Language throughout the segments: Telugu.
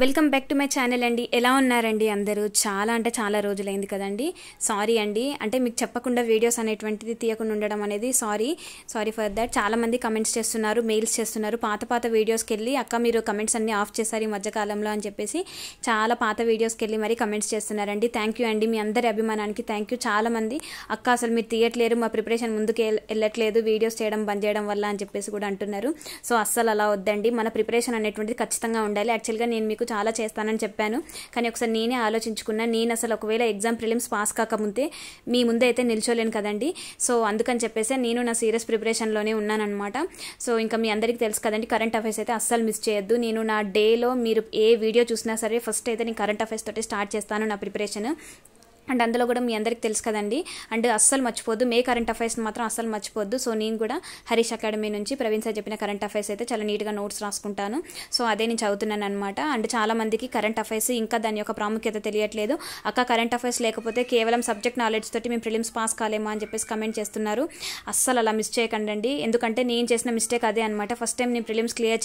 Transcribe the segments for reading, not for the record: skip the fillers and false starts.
Welcome back to my channel అండి. ఎలా ఉన్నారండి అందరూ? చాలా రోజులైంది కదండి. సారీ అండి, అంటే మీకు చెప్పకుండా వీడియోస్ అనేటువంటిది తీయకుండా ఉండడం అనేది సారీ ఫర్ దట్. చాలామంది కమెంట్స్ చేస్తున్నారు, మెయిల్స్ చేస్తున్నారు. పాత వీడియోస్కి వెళ్ళి అక్క మీరు కమెంట్స్ అన్నీ ఆఫ్ చేశారు ఈ మధ్యకాలంలో అని చెప్పేసి చాలా పాత వీడియోస్కి వెళ్ళి మరీ కమెంట్స్ చేస్తున్నారండి. థ్యాంక్ యూ అండి, మీ అందరి అభిమానానికి థ్యాంక్ యూ. చాలామంది అక్క అసలు మీరు తీయట్లేరు, మా ప్రిపరేషన్ ముందుకు వెళ్ళట్లేదు వీడియోస్ చేయడం బంద్ చేయడం వల్ల అని చెప్పేసి కూడా అంటున్నారు. సో అస్సలు అలా వద్దండి, మన ప్రిపరేషన్ అనేటువంటిది ఖచ్చితంగా ఉండాలి. యాక్చువల్గా నేను మీకు చాలా చేస్తానని చెప్పాను, కానీ ఒకసారి నేనే ఆలోచించుకున్నా. నేను అసలు ఒకవేళ ఎగ్జామ్ ప్రిలిమ్స్ పాస్ కాకముందే మీ ముందే అయితే నిల్చోలేను కదండి. సో అందుకని చెప్పేసి నేను నా సీరియస్ ప్రిపరేషన్లోనే ఉన్నానన్నమాట. సో ఇంకా మీ అందరికీ తెలుసు కదండి, కరెంట్ అఫైర్స్ అయితే అస్సలు మిస్ చేయొద్దు. నేను నా డేలో మీరు ఏ వీడియో చూసినా సరే ఫస్ట్ అయితే నేను కరెంట్ అఫైర్స్ తోటి స్టార్ట్ చేస్తాను నా ప్రిపరేషన్. అండ్ అందులో కూడా మీ అందరికి తెలుసు కదండి. అండ్ అస్సలు మర్చిపోద్దు, మే కరెంట్ అఫైర్స్ మాత్రం అస్సలు మర్చిపోద్దు. సో నేను కూడా హరీష్ అకాడమీ నుంచి ప్రవీణ్ సార్ చెప్పిన కరెంట్ అఫైర్స్ అయితే చాలా నీట్గా నోట్స్ రాసుకుంటాను. సో అదే నేను చదువుతున్నాను అనమాట. అండ్ చాలా మందికి కరెంట్ అఫైర్స్ ఇంకా దాని యొక్క ప్రాముఖ్యత తెలియట్లేదు. అక్క కరెంట్ అఫైర్స్ లేకపోతే కేవలం సబ్జెక్ట్ నాలెడ్జ్ తోటి మేము ప్రిలిమ్స్ పాస్ కాలేమా అని చెప్పేసి కమెంట్ చేస్తున్నారు. అస్సలు అలా మిస్ చేయకండి, ఎందుకంటే నేను చేసిన మిస్టేక్ అదే అనమాట. ఫస్ట్ టైం నేను ప్రిలిమ్స్ క్లియర్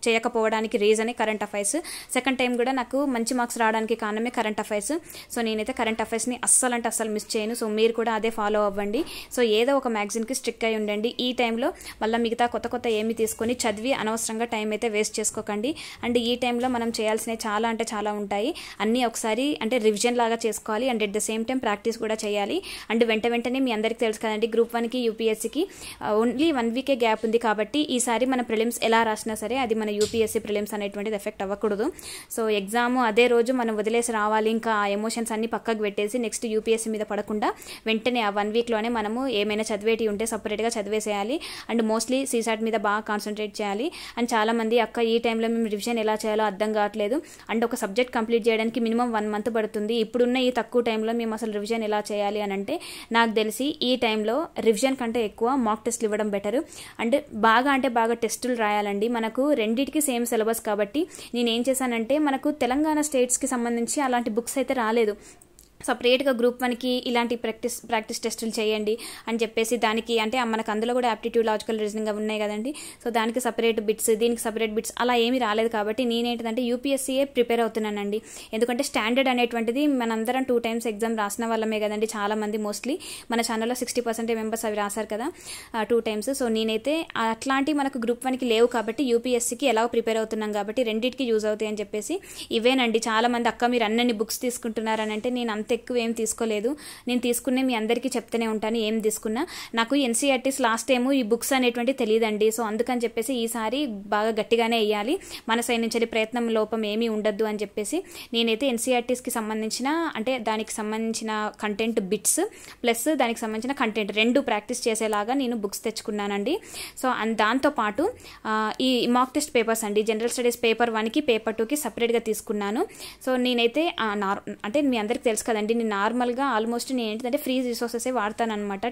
చేయకపోవడానికి రీజనే కరెంట్ అఫైర్స్. సెకండ్ టైం కూడా నాకు మంచి మార్క్స్ రావడానికి కారణమే కరెంట్ అఫైర్స్. సో నేనైతే కరెంట్ అఫైర్స్ అస్సలు మిస్ చేయను. సో మీరు కూడా అదే ఫాలో అవ్వండి. సో ఏదో ఒక మ్యాగజైన్కి స్ట్రిక్ అయి ఉండండి. ఈ టైంలో మళ్ళీ మిగతా కొత్త ఏమి తీసుకొని చదివి అనవసరంగా టైం అయితే వేస్ట్ చేసుకోకండి. అండ్ ఈ టైంలో మనం చేయాల్సినవి చాలా ఉంటాయి. అన్నీ ఒకసారి అంటే రివిజన్ లాగా చేసుకోవాలి. And at the same time practice కూడా చేయాలి. అండ్ వెంటనే మీ అందరికీ తెలుసు కదండి, గ్రూప్ 1కి యూపీఎస్సీకి ఓన్లీ 1 వీకే గ్యాప్ ఉంది కాబట్టి ఈసారి మన ప్రిలిమ్స్ ఎలా రాసినా సరే అది మన యూపీఎస్సీ ప్రిలిమ్స్ అనేటువంటిది ఎఫెక్ట్ అవ్వకూడదు. సో ఎగ్జామ్ అదే రోజు మనం వదిలేసి రావాలి. ఇంకా ఆ ఎమోషన్స్ అన్ని పక్కకు పెట్టేసి నెక్స్ట్ యూపీఎస్సీ మీద పడకుండా వెంటనే ఆ 1 వీక్లోనే మనము ఏమైనా చదివేటి ఉంటే సపరేట్గా చదివేసేయాలి. అండ్ మోస్ట్లీ సీసాట్ మీద బాగా కాన్సన్ట్రేట్ చేయాలి. అండ్ చాలామంది అక్క ఈ టైంలో మేము రివిజన్ ఎలా చేయాలో అర్థం కావట్లేదు. అండ్ ఒక సబ్జెక్ట్ కంప్లీట్ చేయడానికి మినిమం 1 మంత్ పడుతుంది. ఇప్పుడున్న ఈ తక్కువ టైంలో మేము అసలు రివిజన్ ఎలా చేయాలి అని అంటే నాకు తెలిసి ఈ టైంలో రివిజన్ కంటే ఎక్కువ మాక్ టెస్ట్లు ఇవ్వడం బెటర్. అండ్ బాగా టెస్టులు రాయాలండి. మనకు రెండింటికి సేమ్ సిలబస్ కాబట్టి నేనేం చేశానంటే మనకు తెలంగాణ స్టేట్స్కి సంబంధించి అలాంటి బుక్స్ అయితే రాలేదు. సపరేట్గా గ్రూప్ 1కి ఇలాంటి ప్రాక్టీస్ టెస్టులు చేయండి అని చెప్పేసి దానికి అంటే మనకు అందులో కూడా యాప్టిట్యూడ్ లాజికల్ రీజనింగ్ అవి ఉన్నాయి కదండి. సో దానికి సపరేట్ బిట్స్, దీనికి సపరేట్ బిట్స్ అలా ఏమీ రాలేదు కాబట్టి నేనేంటంటే యూపీఎస్సీయే ప్రిపేర్ అవుతున్నానండి. ఎందుకంటే స్టాండర్డ్ అనేటువంటిది మనందరం 2 టైమ్స్ ఎగ్జామ్ రాసిన వాళ్ళమే కదండి. చాలామంది మోస్ట్లీ మన ఛానల్లో 60% మెంబర్స్ అవి రాశారు కదా 2 టైమ్స్. సో నేనైతే అట్లాంటి మనకు గ్రూప్ 1కి లేవు కాబట్టి యూపీఎస్సీకి ఎలా ప్రిపేర్ అవుతున్నాం కాబట్టి రెండింటికి యూజ్ అవుతాయి అని చెప్పేసి ఇవేనండి. చాలామంది అక్క మీరు అన్ని బుక్స్ తీసుకుంటున్నారని అంటే నేను అంత ఎక్కువ ఏం తీసుకోలేదు. నేను తీసుకునే మీ అందరికీ చెప్తూనే ఉంటాను ఏం తీసుకున్నా. నాకు ఎన్సీఆర్టీస్ లాస్ట్ టైము ఈ బుక్స్ అనేటువంటి తెలియదండి. సో అందుకని చెప్పేసి ఈసారి బాగా గట్టిగానే వేయాలి, మన సైడ్ నుంచి ప్రయత్నం లోపం ఏమీ ఉండద్దు అని చెప్పేసి నేనైతే ఎన్సీఆర్టీస్కి సంబంధించిన అంటే దానికి సంబంధించిన కంటెంట్ బిట్స్ ప్లస్ దానికి సంబంధించిన కంటెంట్ 2 ప్రాక్టీస్ చేసేలాగా నేను బుక్స్ తెచ్చుకున్నానండి. సో దాంతోపాటు ఈ మాక్ టెస్ట్ పేపర్స్ అండి, జనరల్ స్టడీస్ పేపర్ 1కి పేపర్ 2కి సపరేట్గా తీసుకున్నాను. సో నేనైతే అంటే మీ అందరికీ తెలుసు కదండి, నేను నార్మల్గా ఆల్మోస్ట్ నేను ఏంటంటే ఫ్రీ రిసోర్సెసే వాడతానమాట.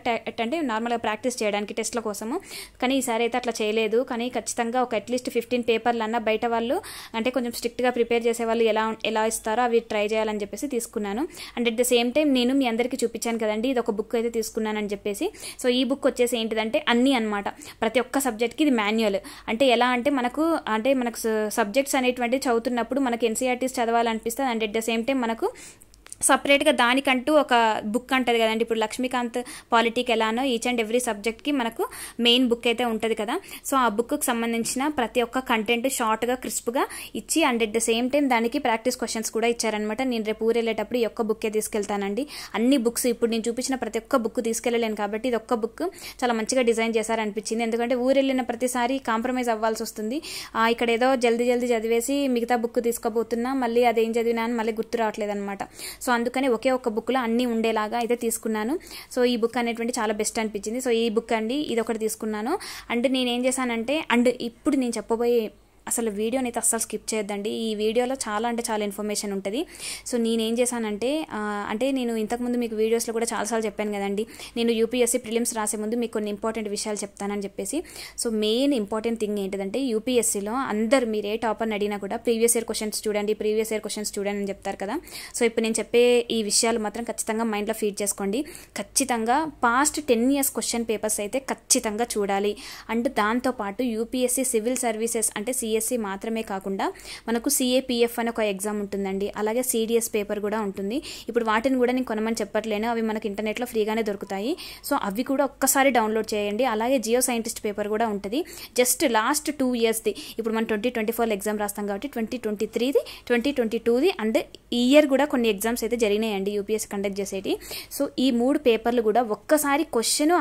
అంటే నార్మల్గా ప్రాక్టీస్ చేయడానికి టెస్ట్ల కోసము. కానీ ఈసారి అయితే అట్లా చేయలేదు. కానీ ఖచ్చితంగా ఒక అట్లీస్ట్ 15 పేపర్లు అన్నా బయట వాళ్ళు అంటే కొంచెం స్ట్రిక్ట్గా ప్రిపేర్ చేసే వాళ్ళు ఎలా ఇస్తారో అవి ట్రై చేయాలని చెప్పేసి తీసుకున్నాను. And at the same time నేను మీ అందరికీ చూపించాను కదండి ఇది ఒక బుక్ అయితే తీసుకున్నానని చెప్పేసి. సో ఈ బుక్ వచ్చేసి ఏంటిదంటే అన్నీ అనమాట, ప్రతి ఒక్క సబ్జెక్ట్కి ఇది మాన్యువల్. అంటే ఎలా అంటే మనకు సబ్జెక్ట్స్ అనేటువంటివి చదువుతున్నప్పుడు మనకు ఎన్సీఆర్టీస్ చదవాలనిపిస్తుంది. And at the same time మనకు సపరేట్గా దానికంటూ ఒక బుక్ ఉంటుంది కదండి. ఇప్పుడు లక్ష్మీకాంత్ పాలిటిక్ ఎలానో ఈచ్ అండ్ ఎవ్రీ సబ్జెక్ట్కి మనకు మెయిన్ బుక్ అయితే ఉంటుంది కదా. సో ఆ బుక్కి సంబంధించిన ప్రతి ఒక్క కంటెంట్ షార్ట్గా క్రిస్ప్గా ఇచ్చి and at the same time దానికి ప్రాక్టీస్ క్వశ్చన్స్ కూడా ఇచ్చారనమాట. నేను రేపు ఊరు వెళ్ళేటప్పుడు ఈ ఒక్క బుక్కే తీసుకెళ్తానండి. అన్ని బుక్స్ ఇప్పుడు నేను చూపించిన ప్రతి ఒక్క బుక్ తీసుకెళ్ళలేను కాబట్టి ఇది ఒక్క బుక్ చాలా మంచిగా డిజైన్ చేశారనిపించింది. ఎందుకంటే ఊరు వెళ్ళిన ప్రతిసారి కాంప్రమైజ్ అవ్వాల్సి వస్తుంది. ఇక్కడ ఏదో జల్దీ చదివేసి మిగతా బుక్ తీసుకోబోతున్నా మళ్ళీ అదేం చదివినా అని మళ్ళీ గుర్తు రావట్లేదు అనమాట. సో అందుకని ఒకే ఒక్క బుక్లో అన్నీ ఉండేలాగా అయితే తీసుకున్నాను. సో ఈ బుక్ అనేటువంటి చాలా బెస్ట్ అనిపించింది. సో ఈ బుక్ అండి ఇది ఒకటి తీసుకున్నాను. అండ్ నేనేం చేశానంటే ఇప్పుడు నేను చెప్పబోయే అసలు వీడియోని అయితే అస్సలు స్కిప్ చేయొద్దండి. ఈ వీడియోలో చాలా ఇన్ఫర్మేషన్ ఉంటుంది. సో నేనేం చేశానంటే అంటే నేను ఇంతకుముందు మీకు వీడియోస్లో కూడా చాలాసార్లు చెప్పాను కదండి, నేను యూపీఎస్సీ ప్రిలిమ్స్ రాసే ముందు మీకు కొన్ని ఇంపార్టెంట్ విషయాలు చెప్తానని చెప్పేసి. సో మెయిన్ ఇంపార్టెంట్ థింగ్ ఏంటిదంటే యూపీఎస్సీలో అందరు మీరు ఏ టాపర్ని అడిగినా కూడా ప్రీవియస్ ఇయర్ క్వశ్చన్స్ చూడండి అని చెప్తారు కదా. సో ఇప్పుడు నేను చెప్పే ఈ విషయాలు మాత్రం ఖచ్చితంగా మైండ్లో ఫీడ్ చేసుకోండి. ఖచ్చితంగా పాస్ట్ 10 years క్వశ్చన్ పేపర్స్ అయితే ఖచ్చితంగా చూడాలి. అండ్ దాంతోపాటు యూపీఎస్సీ సివిల్ సర్వీసెస్ అంటే డిఎస్సి మాత్రమే కాకుండా మనకు సిఏపిఎఫ్ అని ఒక ఎగ్జామ్ ఉంటుందండి. అలాగే సిడిఎస్ పేపర్ కూడా ఉంటుంది. ఇప్పుడు వాటిని కూడా నేను కొనమని చెప్పట్లేను, అవి మనకి ఇంటర్నెట్లో ఫ్రీగానే దొరుకుతాయి. సో అవి కూడా ఒక్కసారి డౌన్లోడ్ చేయండి. అలాగే జియో సైంటిస్ట్ పేపర్ కూడా ఉంటుంది. జస్ట్ లాస్ట్ 2 ఇయర్స్ది, ఇప్పుడు మనం 2024 ఎగ్జామ్ రాస్తాం కాబట్టి 2023ది, 2022ది అండ్ ఈ ఇయర్ కూడా కొన్ని ఎగ్జామ్స్ అయితే జరిగినాయండి యూపీఎస్సీ కండక్ట్ చేసేటి. సో ఈ 3 పేపర్లు కూడా ఒక్కసారి క్వశ్చన్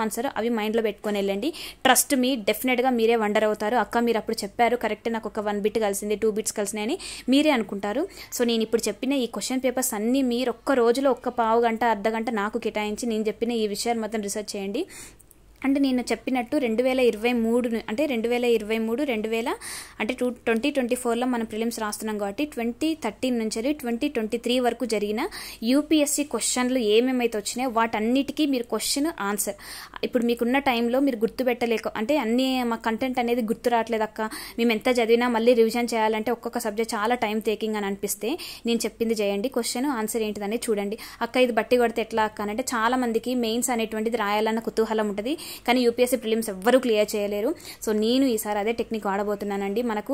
ఆన్సర్ అవి మైండ్లో పెట్టుకొని వెళ్ళండి. ట్రస్ట్ మీ, డెఫినెట్గా మీరే వండర్ అవుతారు. అక్క మీరు అప్పుడు చెప్పారు కరెక్ట్, నాకు ఒక 1 బిట్ కలిసింది, 2 బిట్స్ కలిసినాయని మీరే అనుకుంటారు. సో నేను ఇప్పుడు చెప్పిన ఈ క్వశ్చన్ పేపర్స్ అన్నీ మీరు ఒక్క రోజులో ఒక్క పావు గంట అర్ధగంట నాకు కేటాయించి నేను చెప్పిన ఈ విషయాలు మొత్తం రీసెర్చ్ చేయండి. అంటే నేను చెప్పినట్టు 2023 అంటే 2024లో మనం ప్రిలిమ్స్ రాస్తున్నాం కాబట్టి 2013 నుంచి 2023 వరకు జరిగిన యూపీఎస్సీ క్వశ్చన్లు ఏమేమైతే వచ్చినాయో వాటన్నిటికీ మీరు క్వశ్చన్ ఆన్సర్ ఇప్పుడు మీకున్న టైంలో మీరు గుర్తుపెట్టలేక, అంటే అన్ని మా కంటెంట్ అనేది గుర్తు రావట్లేదు అక్క, మేము ఎంత చదివినా మళ్ళీ రివిజన్ చేయాలంటే ఒక్కొక్క సబ్జెక్ట్ చాలా టైం టేకింగ్ అని అనిపిస్తే నేను చెప్పింది చేయండి. క్వశ్చన్ ఆన్సర్ ఏంటిదని చూడండి. అక్క ఇది బట్టి కొడితే ఎట్లా అక్క అంటే చాలా మందికి మెయిన్స్ అనేటువంటిది రాయాలన్న కుతూహలం ఉంటుంది, కానీ యూపీఎస్సీ ప్రిలిమ్స్ ఎవ్వరూ క్లియర్ చేయలేరు. సో నేను ఈసారి అదే టెక్నిక్ వాడబోతున్నానండి. మనకు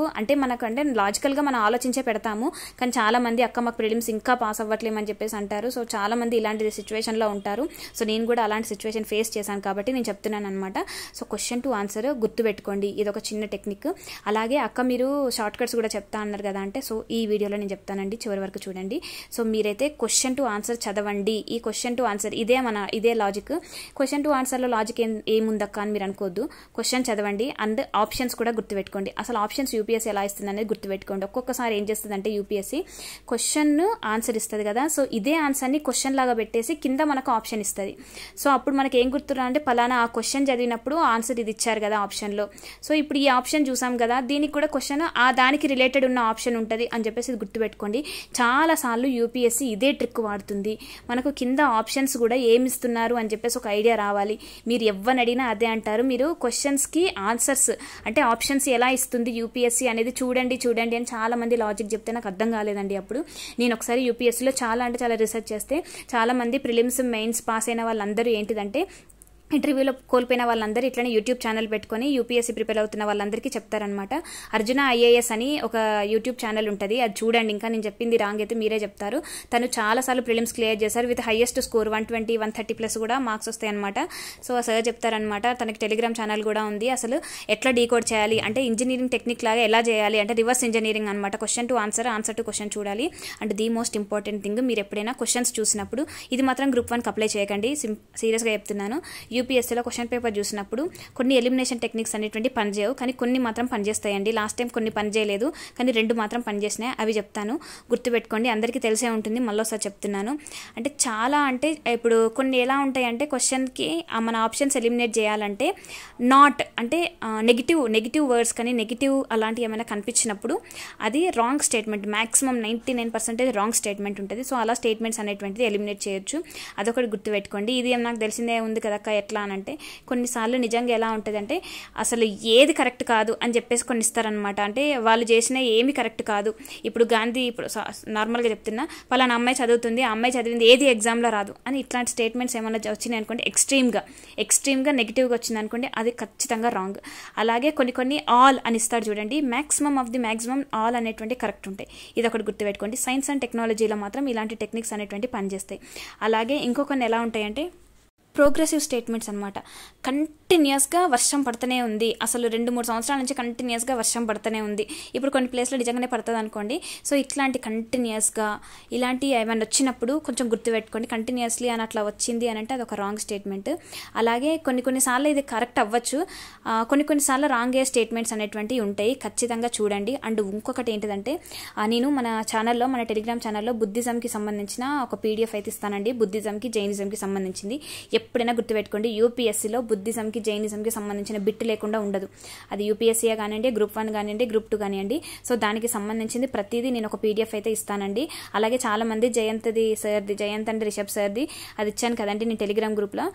లాజికల్గా మనం ఆలోచించే పెడతాము, కానీ చాలా మంది అక్క మాకు ప్రిలిమ్స్ ఇంకా పాస్ అవ్వట్లేమని చెప్పేసి అంటారు. సో చాలా మంది ఇలాంటి సిచ్యువేషన్లో ఉంటారు. సో నేను కూడా అలాంటి సిచ్యువేషన్ ఫేస్ చేశాను కాబట్టి నేను చెప్తున్నాను అనమాట. సో క్వశ్చన్ టు ఆన్సర్ గుర్తుపెట్టుకోండి, ఇది ఒక చిన్న టెక్నిక్. అలాగే అక్క మీరు షార్ట్ కట్స్ కూడా చెప్తా అన్నారు కదా అంటే, సో ఈ వీడియోలో నేను చెప్తానండి, చివరి వరకు చూడండి. సో మీరైతే క్వశ్చన్ టు ఆన్సర్ చదవండి. ఈ క్వశ్చన్ టు ఆన్సర్ ఇదే లాజిక్. క్వశ్చన్ టు ఆన్సర్లో లాజిక్ ఏముందక్క అని మీరు అనుకోవద్దు. క్వశ్చన్ చదవండి అండ్ ఆప్షన్స్ కూడా గుర్తుపెట్టుకోండి. అసలు ఆప్షన్స్ యూపీఎస్సీ ఎలా ఇస్తుంది అనేది గుర్తుపెట్టుకోండి. ఒక్కొక్కసారి ఏం చేస్తుంది అంటే యూపీఎస్సీ క్వశ్చన్ ఆన్సర్ ఇస్తుంది కదా, సో ఇదే ఆన్సర్ని క్వశ్చన్ లాగా పెట్టేసి కింద మనకు ఆప్షన్ ఇస్తుంది. సో అప్పుడు మనకి ఏం గుర్తురా అంటే పలానా ఆ క్వశ్చన్ చదివినప్పుడు ఆన్సర్ ఇది ఇచ్చారు కదా ఆప్షన్లో, సో ఇప్పుడు ఈ ఆప్షన్ చూసాం కదా దీనికి కూడా క్వశ్చన్ ఆ దానికి రిలేటెడ్ ఉన్న ఆప్షన్ ఉంటుంది అని చెప్పేసి ఇది గుర్తుపెట్టుకోండి. చాలాసార్లు యూపీఎస్సీ ఇదే ట్రిక్ వాడుతుంది. మనకు కింద ఆప్షన్స్ కూడా ఏమి ఇస్తున్నారు అని చెప్పేసి ఒక ఐడియా రావాలి. మీరు ఎవరిని అడిగినా అదే అంటారు. మీరు క్వశ్చన్స్కి ఆన్సర్స్ అంటే ఆప్షన్స్ ఎలా ఇస్తుంది యూపీఎస్సీ అనేది చూడండి అని చాలా మంది లాజిక్ చెప్తే నాకు అర్థం కాలేదండి. అప్పుడు నేను ఒకసారి యూపీఎస్సీలో చాలా రీసెర్చ్ చేస్తే చాలా మంది ప్రిలిమ్స్ మెయిన్స్ పాస్ అయిన వాళ్ళందరూ ఏంటిదంటే ఇంటర్వ్యూలో కోల్పోయిన వాళ్ళందరూ ఇట్లనే యూట్యూబ్ ఛానల్ పెట్టుకొని యూపీఎస్సీ ప్రిపేర్ అవుతున్న వాళ్ళందరికీ చెప్తారనమాట. అర్జున ఐఏఎస్ అని ఒక యూట్యూబ్ ఛానల్ ఉంటుంది, అది చూడండి. ఇంకా నేను చెప్పింది రాంగ్ అయితే మీరే చెప్తారు. తను చాలాసార్లు ప్రిలిమ్స్ క్లియర్ చేశారు విత్ హైయెస్ట్ స్కోర్ 120, 130+ కూడా మార్క్స్ వస్తాయి అనమాట. సో సార్ చెప్తారనమాట. తనకి టెలిగ్రామ్ ఛానల్ కూడా ఉంది. అసలు ఎట్లా డీకోడ్ చేయాలి అంటే ఇంజనీరింగ్ టెక్నిక్ లాగా ఎలా చేయాలి అంటే రివర్స్ ఇంజనీరింగ్ అనమాట. Question to answer, answer to question చూడాలి. And the most important thing, మీరు ఎప్పుడైనా క్వశ్చన్స్ చూసినప్పుడు ఇది మాత్రం గ్రూప్ 1కి అప్లై చేయకండి, సీరియస్గా చెప్తున్నాను. యూపీఎస్సీలో క్వశ్చన్ పేపర్ చూసినప్పుడు కొన్ని ఎలిమినేషన్ టెక్నిక్స్ అనేటువంటి పనిచేయవు, కానీ కొన్ని మాత్రం పనిచేస్తాయండి. లాస్ట్ టైం కొన్ని పనిచేయలేదు, కానీ 2 మాత్రం పనిచేసినాయి. అవి చెప్తాను, గుర్తుపెట్టుకోండి. అందరికీ తెలిసే ఉంటుంది, మళ్ళీ ఒకసారి చెప్తున్నాను. అంటే చాలా అంటే ఇప్పుడు కొన్ని ఎలా ఉంటాయంటే క్వశ్చన్కి మన ఆప్షన్స్ ఎలిమినేట్ చేయాలంటే నాట్ అంటే నెగిటివ్ వర్డ్స్ కానీ నెగిటివ్ అలాంటివి ఏమైనా కనిపించినప్పుడు అది wrong statement, maximum 99% wrong statement ఉంటుంది. సో అలా స్టేట్మెంట్స్ అనేటువంటిది ఎలిమినేట్ చేయొచ్చు. అదొకటి గుర్తుపెట్టుకోండి. ఇది నాకు తెలిసిందే ఉంది కదా ఎట్లా అని అంటే కొన్నిసార్లు నిజంగా ఎలా ఉంటుందంటే అసలు ఏది కరెక్ట్ కాదు అని చెప్పేసి కొన్ని ఇస్తారనమాట. అంటే వాళ్ళు చేసిన ఏమి కరెక్ట్ కాదు. ఇప్పుడు గాంధీ ఇప్పుడు నార్మల్గా చెప్తున్నా పలానా అమ్మాయి చదువుతుంది, ఆ అమ్మాయి చదివింది ఏది ఎగ్జామ్లో రాదు అని ఇట్లాంటి స్టేట్మెంట్స్ ఏమైనా వచ్చినాయి అనుకోండి, ఎక్స్ట్రీమ్గా నెగిటివ్గా వచ్చింది అనుకోండి, అది ఖచ్చితంగా రాంగ్. అలాగే కొన్ని ఆల్ అని ఇస్తాడు చూడండి, మ్యాక్సిమం ఆల్ అనేటువంటి కరెక్ట్ ఉంటాయి. ఇది ఒకటి గుర్తుపెట్టుకోండి. సైన్స్ అండ్ టెక్నాలజీలో మాత్రం ఇలాంటి టెక్నిక్స్ అనేటువంటి పనిచేస్తాయి. అలాగే ఇంకొన్ని ఎలా ఉంటాయంటే ప్రోగ్రెసివ్ స్టేట్మెంట్స్ అనమాట. కంటిన్యూస్గా వర్షం పడుతూనే ఉంది, అసలు 2-3 సంవత్సరాల నుంచి కంటిన్యూస్గా వర్షం పడుతూనే ఉంది. ఇప్పుడు కొన్ని ప్లేస్లో నిజంగానే పడుతుంది అనుకోండి. సో ఇట్లాంటి కంటిన్యూస్గా ఇలాంటి ఏమైనా వచ్చినప్పుడు కొంచెం గుర్తుపెట్టుకోండి. కంటిన్యూస్లీ అని అట్లా వచ్చింది అని అంటే అదొక రాంగ్ స్టేట్మెంట్. అలాగే కొన్నిసార్లు ఇది కరెక్ట్ అవ్వచ్చు, కొన్నిసార్లు రాంగ్ అయ్యే స్టేట్మెంట్స్ అనేటువంటివి ఉంటాయి. ఖచ్చితంగా చూడండి. అండ్ ఇంకొకటి ఏంటిదంటే నేను మన ఛానల్లో, మన టెలిగ్రామ్ ఛానల్లో బుద్ధిజంకి సంబంధించిన ఒక పీడిఎఫ్ అయితే ఇస్తానండి. బుద్ధిజంకి జైనిజంకి సంబంధించింది. ఎప్పుడైనా గుర్తుపెట్టుకోండి, యూపీఎస్సీలో బుద్ధిజంకి జైనిజంకి సంబంధించిన బిట్ లేకుండా ఉండదు. అది యూపీఎస్సీ కానివ్వండి, గ్రూప్ 1 కానివ్వండి, గ్రూప్ 2 కానివ్వండి. సో దానికి సంబంధించింది ప్రతిదీ నేను ఒక పీడిఎఫ్ అయితే ఇస్తానండి. అలాగే చాలా మంది జయంత్ అండ్ రిషబ్ సార్ది అది ఇచ్చాను కదండి నేను టెలిగ్రామ్ గ్రూప్లో,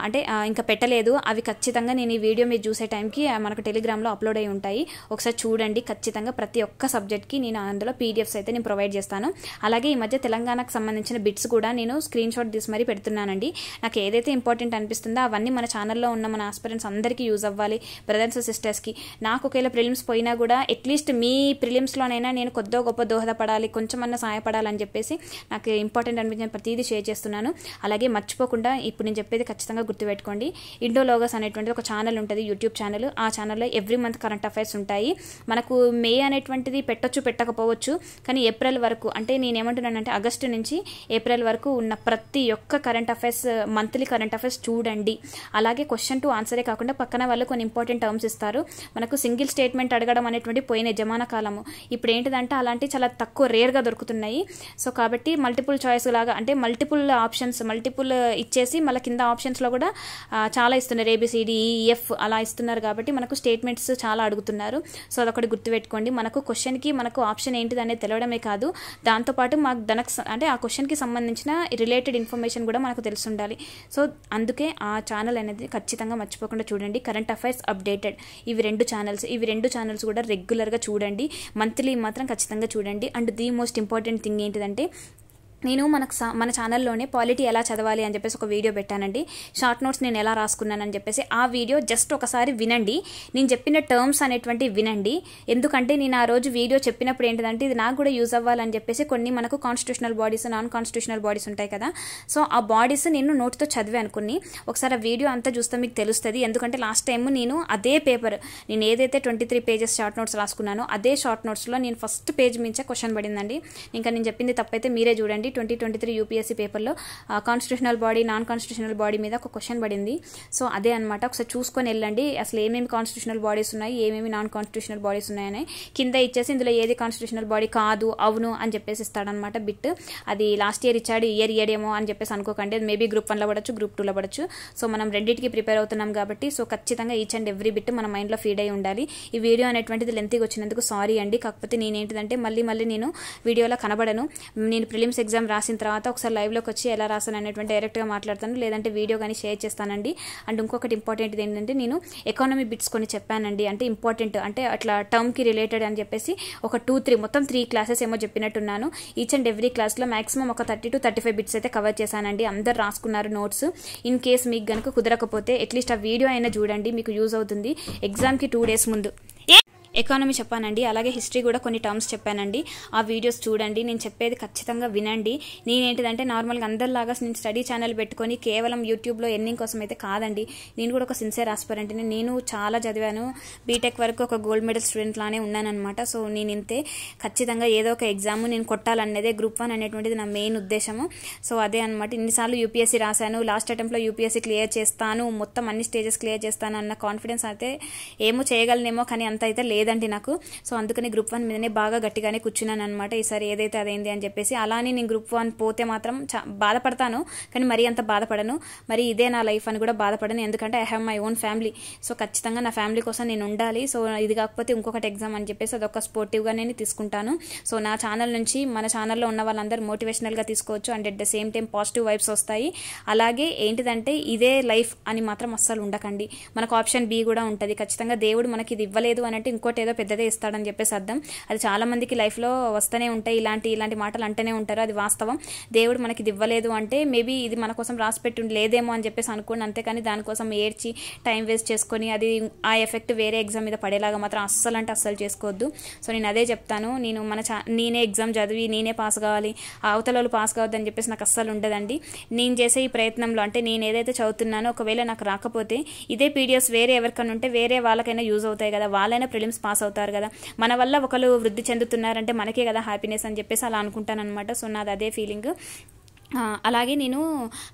అంటే ఇంకా పెట్టలేదు. అవి ఖచ్చితంగా నేను ఈ వీడియో మీరు చూసే టైంకి మనకు టెలిగ్రామ్లో అప్లోడ్ అయి ఉంటాయి. ఒకసారి చూడండి. ఖచ్చితంగా ప్రతి ఒక్క సబ్జెక్ట్కి నేను అందులో పీడిఎఫ్స్ అయితే నేను ప్రొవైడ్ చేస్తాను. అలాగే ఈ మధ్య తెలంగాణకు సంబంధించిన బిట్స్ కూడా నేను స్క్రీన్ షాట్ తీసి మరీ పెడుతున్నానండి. నాకు ఏదైతే ఇంపార్టెంట్ అనిపిస్తుందో అవన్నీ మన ఛానల్లో ఉన్న మన మన ఆస్పిరెంట్స్ అందరికీ యూజ్ అవ్వాలి, బ్రదర్స్ సిస్టర్స్కి. నాకు ఒకవేళ ప్రిలిమ్స్ పోయినా కూడా అట్లీస్ట్ మీ ప్రిలిమ్స్లోనైనా నేను కొద్దిగా గొప్ప దోహదపడాలి, కొంచెమన్నా సహాయపడాలని చెప్పేసి నాకు ఇంపార్టెంట్ అనిపించిన ప్రతిదీ షేర్ చేస్తున్నాను. అలాగే మర్చిపోకుండా ఇప్పుడు నేను చెప్పేది ఖచ్చితంగా గుర్తుపెట్టుకోండి. ఇండోలోగస్ అనేటువంటిది ఒక ఛానల్ ఉంటుంది, యూట్యూబ్ ఛానల్. ఆ ఛానల్లో ఎవ్రీ మంత్ కరెంట్ అఫైర్స్ ఉంటాయి. మనకు మే అనేటువంటిది పెట్టొచ్చు పెట్టకపోవచ్చు, కానీ ఏప్రిల్ వరకు, అంటే నేను ఏమంటున్నానంటే ఆగస్టు నుంచి ఏప్రిల్ వరకు ఉన్న ప్రతి ఒక్క current affairs, monthly current affairs చూడండి. అలాగే క్వశ్చన్ టు ఆన్సరే కాకుండా పక్కన వాళ్ళు కొన్ని ఇంపార్టెంట్ టర్మ్స్ ఇస్తారు. మనకు సింగిల్ స్టేట్మెంట్ అడగడం అనేటువంటి పోయిన జమానా కాలము. ఇప్పుడు ఏంటిదంటే అలాంటివి చాలా తక్కువ, రేర్గా దొరుకుతున్నాయి. సో కాబట్టి మల్టిపుల్ చాయిస్ లాగా, అంటే మల్టిపుల్ ఆప్షన్స్, మల్టిపుల్ ఇచ్చేసి మళ్ళీ కింద ఆప్షన్స్లో కూడా చాలా ఇస్తున్నారు, ABCD EF అలా ఇస్తున్నారు. కాబట్టి మనకు స్టేట్మెంట్స్ చాలా అడుగుతున్నారు. సో అదొకటి గుర్తుపెట్టుకోండి. మనకు క్వశ్చన్కి మనకు ఆప్షన్ ఏంటిది అనేది తెలవడమే కాదు, దాంతోపాటు మాకు అంటే ఆ క్వశ్చన్కి సంబంధించిన రిలేటెడ్ ఇన్ఫర్మేషన్ కూడా మనకు తెలిసి ఉండాలి. సో అందుకే ఆ ఛానల్ అనేది ఖచ్చితంగా మర్చిపోకుండా చూడండి. కరెంట్ అఫైర్స్ అప్డేటెడ్, ఇవి రెండు ఛానల్స్ కూడా రెగ్యులర్గా చూడండి. మంత్లీ మాత్రం ఖచ్చితంగా చూడండి. And the most important thing ఏంటిదంటే, నేను మన ఛానల్లోనే పాలిటీ ఎలా చదవాలి అని చెప్పేసి ఒక వీడియో పెట్టానండి. షార్ట్ నోట్స్ నేను ఎలా రాసుకున్నానని చెప్పేసి ఆ వీడియో జస్ట్ ఒకసారి వినండి. నేను చెప్పిన టర్మ్స్ అనేటువంటి వినండి. ఎందుకంటే నేను ఆ రోజు వీడియో చెప్పినప్పుడు ఏంటిదంటే ఇది నాకు కూడా యూజ్ అవ్వాలని చెప్పేసి కొన్ని మనకు constitutional bodies, non constitutional bodies ఉంటాయి కదా. సో ఆ బాడీస్ నేను నోట్తో చదివాను కొన్ని. ఒకసారి ఆ వీడియో అంతా చూస్తే మీకు తెలుస్తుంది. ఎందుకంటే లాస్ట్ టైం నేను అదే పేపర్, నేను ఏదైతే 23 పేజెస్ షార్ట్ నోట్స్ రాసుకున్నానో అదే షార్ట్ నోట్స్లో నేను ఫస్ట్ పేజ్ మించే క్వశ్చన్ పడిందండి. ఇంకా నేను చెప్పింది తప్పైతే మీరే చూడండి. 2023 UPSC పేపర్లో constitutional body, non constitutional body మీద ఒక క్వశ్చన్ పడింది. సో అదే అనమాట. ఒకసారి చూసుకొని వెళ్ళండి అసలు ఏమేమి కాన్స్టిట్యూషనల్ బాడీస్ ఉన్నాయి, ఏమేమి నాన్ కాన్స్టిట్యూషనల్ బాడీస్ ఉన్నాయని. కింద ఇచ్చేసి ఇందులో ఏది కాన్స్టిట్యూషనల్ బాడీ కాదు, అవును అని చెప్పేసి ఇస్తాడనమాట బిట్. అది లాస్ట్ ఇయర్ ఇచ్చాడు, ఇయ్యడేమో అని చెప్పేసి అనుకోకండి. అది మేబీ Group 1లో పడచ్చు, Group 2లో పడచ్చు. సో మనం రెండింటికి ప్రిపేర్ అవుతున్నాం కాబట్టి సో ఖచ్చితంగా ఈచ్ అండ్ ఎవ్రీ బిట్ మన మైండ్లో ఫీడ్ అయి ఉండాలి. ఈ వీడియో అనేటువంటిది లెంతీగా వచ్చినందుకు సారీ అండి. కాకపోతే నేనేంటిదంటే మళ్ళీ నేను వీడియోలో కనబడను. నేను ప్రిలిమ్స్ ఎగ్జామ్ రాసిన తర్వాత ఒకసారి లైవ్లోకి వచ్చి ఎలా రాసాను అనేటువంటి డైరెక్ట్గా మాట్లాడతాను, లేదంటే వీడియో కానీ షేర్ చేస్తానండి. అండ్ ఇంకొకటి ఇంపార్టెంట్ ఏంటంటే నేను ఎకానమీ బిట్స్ కొన్ని చెప్పానండి. అంటే ఇంపార్టెంట్, అంటే అట్లా టర్మ్కి రిలేటెడ్ అని చెప్పేసి ఒక 2-3 మొత్తం 3 క్లాసెస్ ఏమో చెప్పినట్టున్నాను. ఈచ్ అండ్ ఎవ్రీ క్లాస్లో మాక్సిమం ఒక 30 to 35 బిట్స్ అయితే కవర్ చేశానండి. అందరు రాసుకున్నారు నోట్స్. ఇన్ కేస్ మీకు కనుక కుదరకపోతే అట్లీస్ట్ ఆ వీడియో అయినా చూడండి, మీకు యూజ్ అవుతుంది. ఎగ్జామ్కి 2 days ముందు ఎకానమీ చెప్పానండి, అలాగే హిస్టరీ కూడా కొన్ని టర్మ్స్ చెప్పానండి. ఆ వీడియోస్ చూడండి, నేను చెప్పేది ఖచ్చితంగా వినండి. నేనేంటిదంటే నార్మల్గా అందరిలాగా నేను స్టడీ ఛానల్ పెట్టుకొని కేవలం యూట్యూబ్లో ఎర్నింగ్ కోసం అయితే కాదండి. నేను కూడా ఒక సిన్సియర్ ఆస్పిరెంట్ని. నేను చాలా చదివాను, బీటెక్ వరకు ఒక గోల్డ్ మెడల్ స్టూడెంట్ లానే ఉన్నానన్నమాట. సో నేను ఇంతే, ఖచ్చితంగా ఏదో ఒక ఎగ్జామ్ నేను కొట్టాలన్నదే Group 1 అనేటువంటిది నా మెయిన్ ఉద్దేశము. సో అదే అనమాట. ఇన్నిసార్లు UPSC రాశాను, లాస్ట్ అటెంప్ట్లో UPSC క్లియర్ చేస్తాను, మొత్తం అన్ని స్టేజెస్ క్లియర్ చేస్తాను అన్న కాన్ఫిడెన్స్ అయితే ఏమో చేయగలనేమో, కానీ అంత అయితే లేదండి నాకు. సో అందుకని Group 1 మీదనే బాగా గట్టిగానే కూర్చున్నాను అనమాట. ఈసారి ఏదైతే అదైంది అని చెప్పేసి. అలానే నేను Group 1 పోతే మాత్రం బాధపడతాను, కానీ మరీ అంత బాధపడను. మరి ఇదే నా లైఫ్ అని కూడా బాధపడను, ఎందుకంటే I have my own family. So ఖచ్చితంగా నా ఫ్యామిలీ కోసం నేను ఉండాలి. సో ఇది కాకపోతే ఇంకొకటి ఎగ్జామ్ అని చెప్పేసి అదొక స్పోర్టివ్గా నేను తీసుకుంటాను. సో నా ఛానల్ నుంచి, మన ఛానల్లో ఉన్న వాళ్ళందరూ మోటివేషనల్గా తీసుకోవచ్చు. And at the same time positive vibes వస్తాయి. అలాగే ఏంటిదంటే ఇదే లైఫ్ అని మాత్రం అస్సలు ఉండకండి. మనకు ఆప్షన్ B కూడా ఉంటుంది. ఖచ్చితంగా దేవుడు మనకి ఇది ఇవ్వలేదు అని అంటే ఇంకోటి ఏదో పెద్దదే ఇస్తాడని చెప్పేసి అర్థం. అది చాలా మందికి లైఫ్లో వస్తూనే ఉంటాయి, ఇలాంటి మాటలు అంటూనే ఉంటారు, అది వాస్తవం. దేవుడు మనకి ఇది ఇవ్వలేదు అంటే మేబీ ఇది మన కోసం రాసిపెట్టి లేదేమో అని చెప్పేసి అనుకోండి, అంతేకాని దానికోసం ఏడ్చి టైం వేస్ట్ చేసుకొని అది ఆ ఎఫెక్ట్ వేరే ఎగ్జామ్ మీద పడేలాగా మాత్రం అస్సలు చేసుకోవద్దు. సో నేను అదే చెప్తాను. నేను నేనే ఎగ్జామ్ చదివి నేనే పాస్ కావాలి, అవతల వాళ్ళు పాస్ కావద్దని చెప్పేసి నాకు అస్సలు ఉండదండి. నేను చేసే ఈ ప్రయత్నంలో, అంటే నేను ఏదైతే చదువుతున్నానో ఒకవేళ నాకు రాకపోతే ఇదే PDFs వేరే ఎవరికైనా ఉంటే వేరే వాళ్ళకైనా యూజ్ అవుతాయి కదా, వాళ్ళైనా ప్రిలిమ్స్ పాస్ అవుతారు కదా. మన వల్ల ఒకరు వృద్ధి చెందుతున్నారంటే మనకే కదా హ్యాపీనెస్ అని చెప్పేసి అలా అనుకుంటాను అనమాట. సో నాది అదే ఫీలింగ్. అలాగే నేను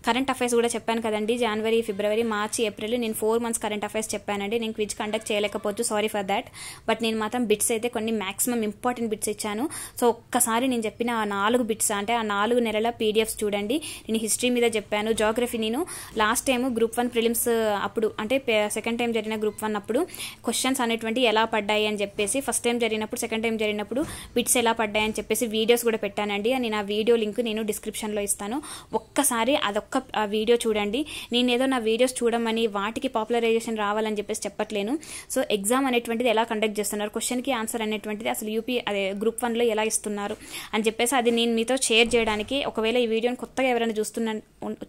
కరెంట్ అఫైర్స్ కూడా చెప్పాను కదండి, జనవరి, ఫిబ్రవరి, మార్చి, ఏప్రిల్ నేను 4 months కరెంట్ అఫైర్స్ చెప్పానండి. నేను క్విజ్ కండక్ట్ చేయలేకపోవచ్చు, సారీ ఫర్ దాట్. బట్ నేను మాత్రం బిట్స్ అయితే కొన్ని మ్యాక్సిమం ఇంపార్టెంట్ బిట్స్ ఇచ్చాను. సో ఒక్కసారి నేను చెప్పిన ఆ 4 బిట్స్, అంటే ఆ 4 నెలల PDFs చూడండి. నేను హిస్టరీ మీద చెప్పాను, జాగ్రఫీ నేను లాస్ట్ టైం Group 1 ప్రిలిమ్స్ అప్పుడు, అంటే సెకండ్ టైం జరిగిన Group 1 అప్పుడు క్వశ్చన్స్ అనేటువంటి ఎలా పడ్డాయి అని చెప్పేసి, ఫస్ట్ టైం జరిగినప్పుడు, సెకండ్ టైం జరిగినప్పుడు బిట్స్ ఎలా పడ్డాయి అని చెప్పేసి వీడియోస్ కూడా పెట్టానండి. నేను ఆ వీడియో లింక్ నేను డిస్క్రిప్షన్లో ఇస్తాను. చేస్తాను, ఒక్కసారి అదొక్క వీడియో చూడండి. నేనేదో నా వీడియోస్ చూడమని వాటికి పాపులరైజేషన్ రావాలని చెప్పేసి చెప్పట్లేను. సో ఎగ్జామ్ అనేటువంటిది ఎలా కండక్ట్ చేస్తున్నారు, క్వశ్చన్కి ఆన్సర్ అనేటువంటిది అసలు అదే గ్రూప్ 1లో ఎలా ఇస్తున్నారు అని చెప్పేసి అది నేను మీతో షేర్ చేయడానికి. ఒకవేళ ఈ వీడియోని కొత్తగా ఎవరైనా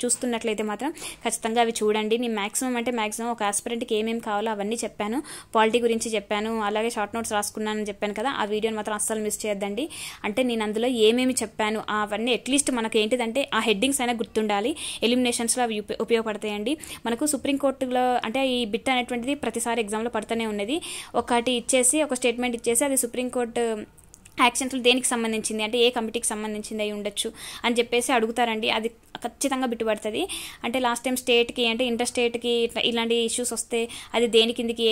చూస్తున్నట్లయితే మాత్రం ఖచ్చితంగా అవి చూడండి. నేను మ్యాక్సిమం ఒక ఆస్పిరెంట్కి ఏమేమి కావాలో అవన్నీ చెప్పాను. పాలిటీ గురించి చెప్పాను, అలాగే షార్ట్ నోట్స్ రాసుకున్నానని చెప్పాను కదా, ఆ వీడియోని మాత్రం అస్సలు మిస్ చేయొద్దండి. అంటే నేను అందులో ఏమేమి చెప్పాను అవన్నీ అట్లీస్ట్ మనకు ఏంటిదంటే ఆ హెడ్డింగ్స్ అయినా గుర్తుండాలి. ఎలిమినేషన్స్లో అవి ఉపయోగపడతాయండి. మనకు సుప్రీంకోర్టులో అంటే ఈ బిట్ అనేటువంటిది ప్రతిసారి ఎగ్జామ్లో పడుతూనే ఉన్నది. ఒకటి ఇచ్చేసి ఒక స్టేట్మెంట్ ఇచ్చేసి అది సుప్రీంకోర్టు యాక్షన్స్లో దేనికి సంబంధించింది అంటే ఏ కమిటీకి సంబంధించింది అయి ఉండొచ్చు అని చెప్పేసి అడుగుతారండి. అది ఖచ్చితంగా బిట్టుపడుతుంది. అంటే లాస్ట్ టైం స్టేట్కి అంటే ఇంటర్ స్టేట్కి ఇలాంటి ఇష్యూస్ వస్తే అది దేని కిందికి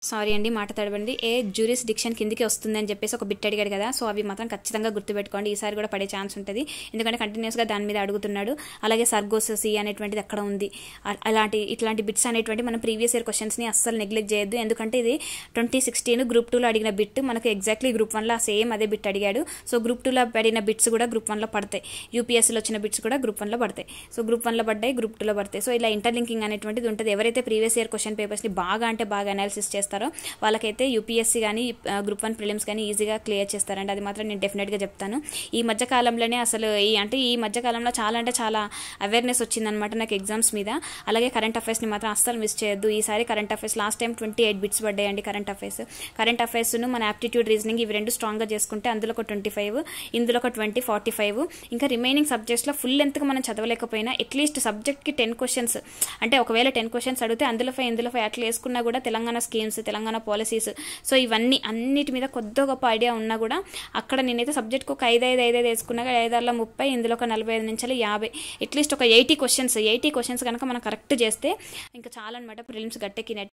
సారీ అండి మాట తడబండి ఏ జ్యూరిస్డిక్షన్ కిందికి వస్తుంది అని చెప్పేసి ఒక బిట్ అడిగాడు కదా. సో అవి మాత్రం ఖచ్చితంగా గుర్తుపెట్టుకోండి. ఈసారి కూడా పడే ఛాన్స్ ఉంటుంది, ఎందుకంటే కంటిన్యూస్గా దాని మీద అడుగుతున్నాడు. అలాగే సర్గోసీ అనేటువంటిది అక్కడ ఉంది. ఇట్లాంటి బిట్స్ అనేటువంటి మనం ప్రీవియస్ ఇయర్ క్వశ్చన్స్ని అస్సలు నెగ్లెక్ట్ చేయొద్దు. ఎందుకంటే ఇది 2016 గ్రూప్ 2లో అడిగిన బిట్ మనకు ఎగ్జాక్ట్లీ గ్రూప్ 1లో సేమ్ అదే బిట్ అడిగాడు. సో గ్రూప్ 2లో పడిన బిట్స్ కూడా గ్రూప్ 1లో పడతాయి. యూపీఎస్సీలో వచ్చిన బిట్స్ కూడా గ్రూప్ 1లో పడతాయి. సో గ్రూప్ 1లో పడ్డాయి, గ్రూప్ 2లో పడతాయి. సో ఇలా ఇంటర్లింకింగ్ అనేటువంటిది ఉంటుంది. ఎవరైతే ప్రీవియస్ ఇయర్ క్వశ్చన్ పేపర్స్ని బాగా అనాలిసిస్ చేస్తారో వాళ్ళకైతే యూపీఎస్సీ కానీ గ్రూప్ 1 ప్రిలిమ్స్ కానీ ఈజీగా క్లియర్ చేస్తారండి. అది మాత్రం నేను డెఫినెట్గా చెప్తాను. ఈ మధ్యకాలంలోనే అసలు ఈ మధ్యకాలంలో చాలా అవేర్నెస్ వచ్చిందనమాట నాకు ఎగ్జామ్స్ మీద. అలాగే కరెంట్ అఫైర్స్ని మాత్రం అస్సలు మిస్ చేయొద్దు. ఈసారి current affairs last time 28 bits పడ్డాయండి. కరెంట్ అఫైర్స్ను మన యాప్టిట్యూడ్ రీజనింగ్ ఇవి రెండు స్ట్రాంగ్గా చేసుకుంటే అందులో ఒక 25, ఇందులో ఒక 20, 45 ఇంకా రిమైనింగ్ సబ్జెక్ట్స్లో ఫుల్ లెంత్గా మనం చదవలేకపోయినా అట్లీస్ట్ సబ్జెక్ట్కి 10 క్వశ్చన్స్ అంటే ఒకవేళ 10 క్వశ్చన్స్ అడిగితే అందులో 5 ఇందులో 5 అట్లా వేసుకున్నా కూడా Telangana schemes, Telangana policies, so ఇవన్నీ అన్నిటి మీద కొద్దిగా గొప్ప ఐడియా ఉన్నా కూడా అక్కడ నేనైతే సబ్జెక్ట్కి ఒక 5 వేసుకున్నా 5 30 ఇందులో ఒక 45 నుంచి 50 అట్లీస్ట్ ఒక 80 క్వశ్చన్స్ కనుక మనం కరెక్ట్ చేస్తే ఇంకా చాలా అనమాట ప్రిలిమ్స్ గట్టెక్కినట్టు.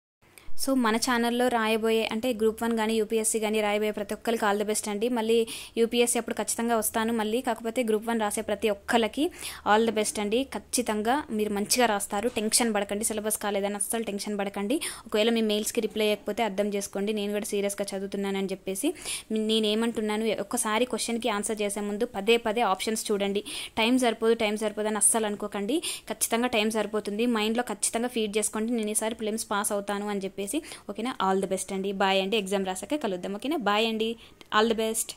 సో మన ఛానల్లో రాయబోయే అంటే గ్రూప్ 1 కానీ యూపీఎస్సీ కానీ రాయబోయే ప్రతి ఒక్కరికి ఆల్ ది బెస్ట్ అండి. మళ్ళీ యూపీఎస్సీ అప్పుడు ఖచ్చితంగా వస్తాను మళ్ళీ. కాకపోతే గ్రూప్ 1 రాసే ప్రతి ఒక్కరికి ఆల్ ది బెస్ట్ అండి. ఖచ్చితంగా మీరు మంచిగా రాస్తారు. టెన్షన్ పడకండి, సిలబస్ కాలేదని అస్సలు టెన్షన్ పడకండి. ఒకవేళ మీ మెయిల్స్కి రిప్లై అయ్యకపోతే అర్థం చేసుకోండి, నేను కూడా సీరియస్గా చదువుతున్నానని చెప్పేసి. నేనేమంటున్నాను, ఒక్కసారి క్వశ్చన్కి ఆన్సర్ చేసే ముందు పదే ఆప్షన్స్ చూడండి. టైం సరిపోదు అని అస్సలు అనుకోకండి. ఖచ్చితంగా టైం సరిపోతుంది. మైండ్లో ఖచ్చితంగా ఫీడ్ చేసుకోండి, నేను ఈసారి ప్రిలిమ్స్ పాస్ అవుతాను అని చెప్పేసి. ఓకేనా, ఆల్ ది బెస్ట్ అండి. బాయ్ అండి. ఎగ్జామ్ రాసాక కలుద్దాం. ఓకేనా, బాయ్ అండి. All the best.